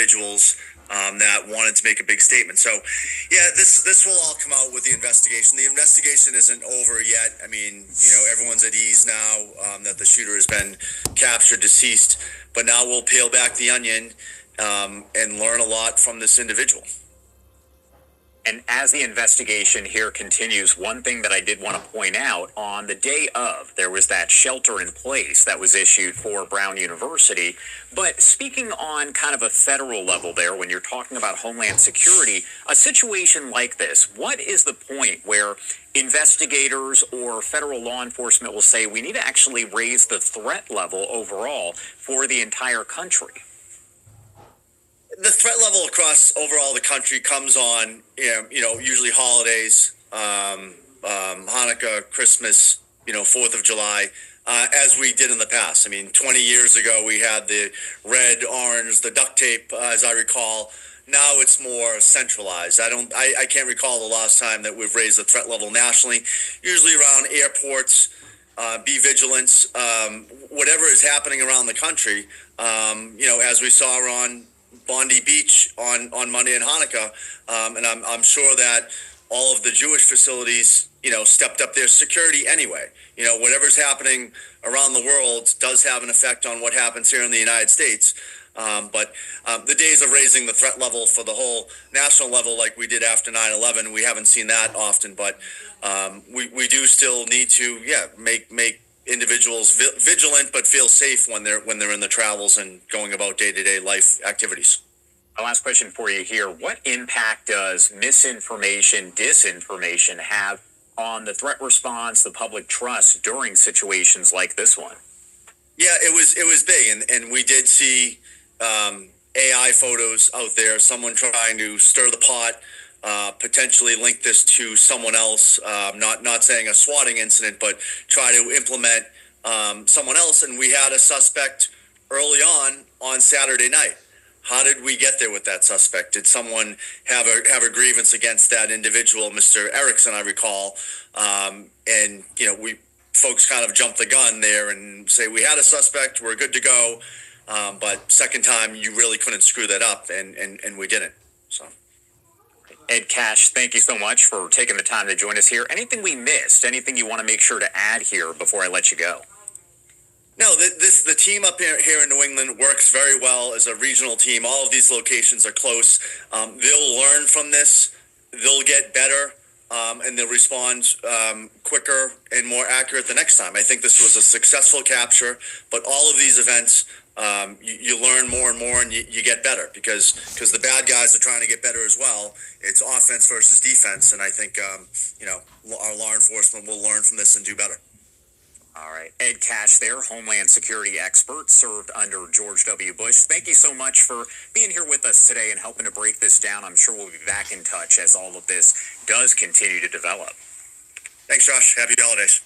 individuals that wanted to make a big statement. So, yeah, this will all come out with the investigation. The investigation isn't over yet. I mean, everyone's at ease now that the shooter has been captured, deceased. But now we'll peel back the onion and learn a lot from this individual. And as the investigation here continues, one thing that I did want to point out, on the day of, there was that shelter in place that was issued for Brown University. But speaking on kind of a federal level there, when you're talking about Homeland Security, a situation like this, what is the point where investigators or federal law enforcement will say we need to actually raise the threat level overall for the entire country? The threat level across overall the country comes on, usually holidays, Hanukkah, Christmas, 4th of July, as we did in the past. I mean, 20 years ago, we had the red, orange, the duct tape, as I recall. Now it's more centralized. I can't recall the last time that we've raised the threat level nationally, usually around airports, be vigilant, whatever is happening around the country, as we saw on Bondi Beach on Monday and Hanukkah, and I'm sure that all of the Jewish facilities, stepped up their security anyway. Whatever's happening around the world does have an effect on what happens here in the United States. But the days of raising the threat level for the whole national level, like we did after 9/11, we haven't seen that often. But we do still need to, make individuals vigilant, but feel safe when they're in the travels and going about day-to-day life activities. My last question for you here: what impact does misinformation, disinformation have on the threat response, the public trust during situations like this one? Yeah, it was big, and we did see AI photos out there. Someone trying to stir the pot. Potentially link this to someone else, not saying a swatting incident, but try to implement someone else. And we had a suspect early on Saturday night. How did we get there with that suspect? Did someone have a grievance against that individual, Mr. Erickson, I recall? And we folks kind of jumped the gun there and say we had a suspect, we're good to go. But second time, you really couldn't screw that up, and we didn't. So. Ed Cash, thank you so much for taking the time to join us here. Anything we missed? Anything you want to make sure to add here before I let you go? No, the team up here in New England works very well as a regional team. All of these locations are close. They'll learn from this. They'll get better, and they'll respond quicker and more accurate the next time. I think this was a successful capture, but all of these events, you learn more and more, and you get better because the bad guys are trying to get better as well. It's offense versus defense, and I think our law enforcement will learn from this and do better. All right. Ed Cash there, Homeland Security expert, served under George W. Bush. Thank you so much for being here with us today and helping to break this down. I'm sure we'll be back in touch as all of this does continue to develop. Thanks, Josh. Happy holidays.